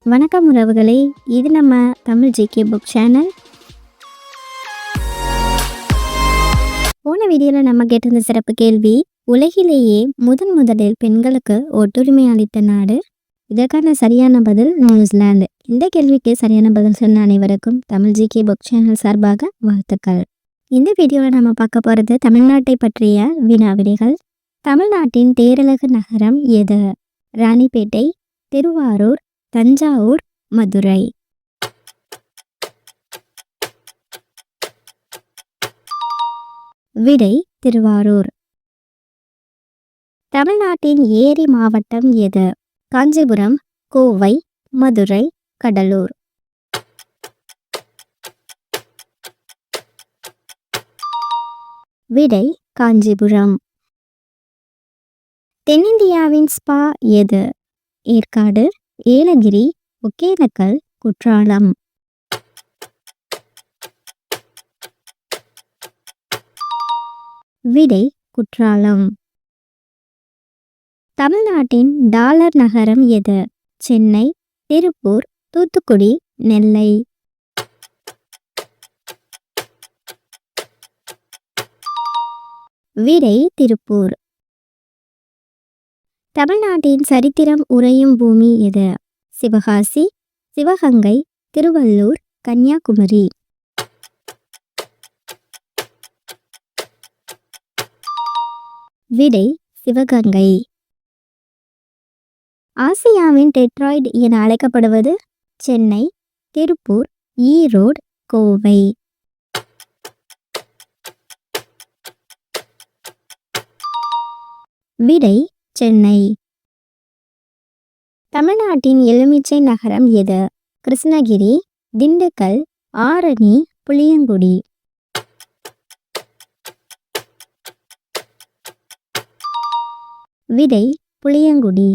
வணக்கம் உறவுகளே, இது நம்ம தமிழ் ஜிகே புக் சேனல். போன வீடியோவில் நம்ம கேட்டிருந்த சிறப்பு கேள்வி, உலகிலேயே முதலில் பெண்களுக்கு ஓட்டுரிமை அளித்த நாடு? இதற்கான சரியான பதில் நியூசிலாந்து. இந்த கேள்விக்கு சரியான பதில் சொன்ன அனைவருக்கும் தமிழ் ஜிகே புக் சேனல் சார்பாக வாழ்த்துக்கள். இந்த வீடியோவில் நம்ம பார்க்க போகிறது தமிழ்நாட்டை பற்றிய வினாவிடைகள். தமிழ்நாட்டின் தேரழகு நகரம் எது? ராணிப்பேட்டை, திருவாரூர், தஞ்சாவூர், மதுரை. விடை திருவாரூர். தமிழ்நாட்டின் ஏரி மாவட்டம் எது? காஞ்சிபுரம், கோவை, மதுரை, கடலூர். விடை காஞ்சிபுரம். தென்னிந்தியாவின் ஸ்பா எது? ஏற்காடு, ஏலகிரி, ஒகேனக்கல், குற்றாலம். விடை குற்றாலம். தமிழ்நாட்டின் டாலர் நகரம் எது? சென்னை, திருப்பூர், தூத்துக்குடி, நெல்லை. விடை திருப்பூர். தமிழ்நாட்டின் சரித்திரம் உறையும் பூமி எது? சிவகாசி, சிவகங்கை, திருவள்ளூர், கன்னியாகுமரி. விடை சிவகங்கை. ஆசியாவின் டெட்ராய்ட் என அழைக்கப்படுவது? சென்னை, திருப்பூர், ஈரோடு, கோவை. விடை சென்னை. தமிழ்நாட்டின் எலுமிச்சை நகரம் எது? கிருஷ்ணகிரி, திண்டுக்கல், ஆரணி, புளியங்குடி. விடை புளியங்குடி.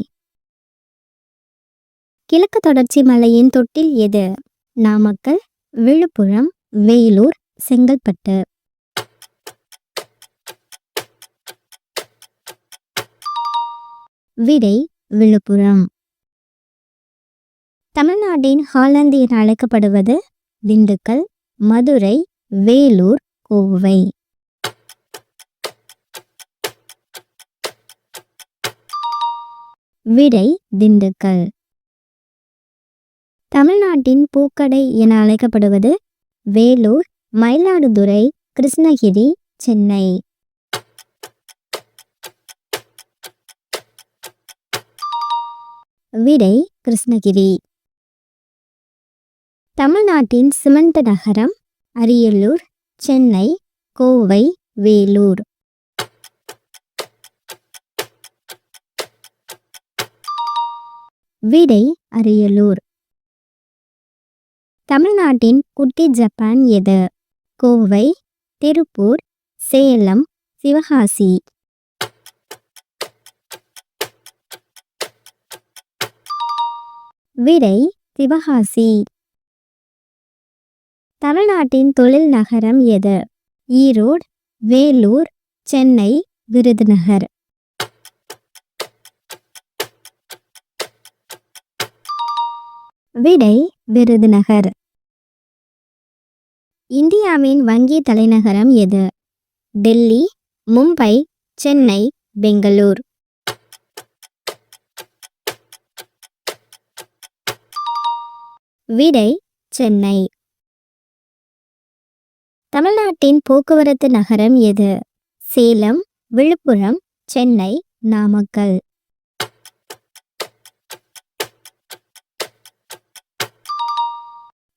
கிழக்கு தொடர்ச்சி மலையின் தொட்டில் எது? நாமக்கல், விழுப்புரம், வேலூர், செங்கல்பட்டு. விடை விழுப்புரம். தமிழ்நாட்டின் ஹாலந்து என அழைக்கப்படுவது? திண்டுக்கல், மதுரை, வேலூர், கோவை. விடை திண்டுக்கல். தமிழ்நாட்டின் பூக்கடை என அழைக்கப்படுவது? வேலூர், மயிலாடுதுறை, கிருஷ்ணகிரி, சென்னை. விடை கிருஷ்ணகிரி. தமிழ்நாட்டின் சிமெண்ட் நகரம்? அரியலூர், சென்னை, கோவை, வேலூர். விடை அரியலூர். தமிழ்நாட்டின் குட்டி ஜப்பான் எது? கோவை, திருப்பூர், சேலம், சிவகாசி. விடை சிவகாசி. தமிழ்நாட்டின் தொழில் நகரம் எது? ஈரோடு, வேலூர், சென்னை, விருதுநகர். விடை விருதுநகர். இந்தியாவின் வங்கி தலைநகரம் எது? டெல்லி, மும்பை, சென்னை, பெங்களூர். விடை சென்னை. தமிழ்நாட்டின் போக்குவரத்து நகரம் எது? சேலம், விழுப்புரம், சென்னை, நாமக்கல்.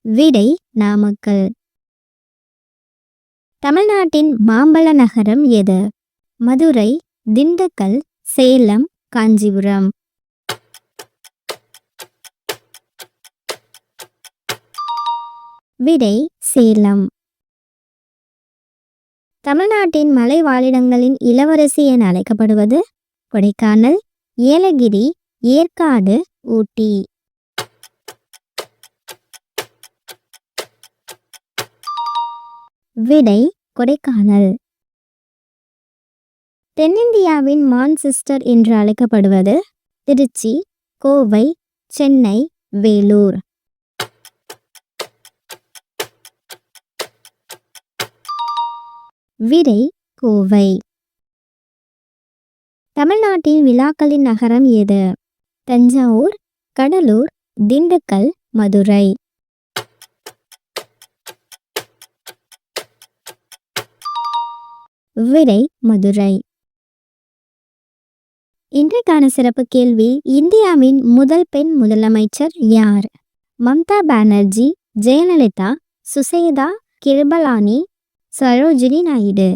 விடை நாமக்கல். தமிழ்நாட்டின் மாம்பழ நகரம் எது? மதுரை, திண்டுக்கல், சேலம், காஞ்சிபுரம். விடை சேலம். தமிழ்நாட்டின் மலை வாழிடங்களின் இளவரசி என அழைக்கப்படுவது? கொடைக்கானல், ஏலகிரி, ஏற்காடு, ஊட்டி. விடை கொடைக்கானல். தென்னிந்தியாவின் மான்செஸ்டர் என்று அழைக்கப்படுவது? திருச்சி, கோவை, சென்னை, வேலூர். விடை கோவை. தமிழ்நாட்டின் விழாக்களின் நகரம் எது? தஞ்சாவூர், கடலூர், திண்டுக்கல், மதுரை. விடை மதுரை. இன்றைக்கான சிறப்பு கேள்வி, இந்தியாவின் முதல் பெண் முதலமைச்சர் யார்? மம்தா பானர்ஜி, ஜெயலலிதா, சுசேதா, கிருபலானி, சரோஜினி நாயுடு.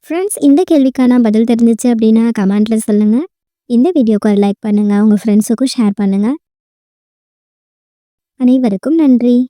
ஃப்ரெண்ட்ஸ், இந்த கேள்விக்கான பதில் தெரிஞ்சிச்சு அப்படின்னா கமெண்ட்ல சொல்லுங்க. இந்த வீடியோக்கு ஒரு லைக் பண்ணுங்க, உங்க ஃப்ரெண்ட்ஸுக்கும் ஷேர் பண்ணுங்க. அனைவருக்கும் நன்றி.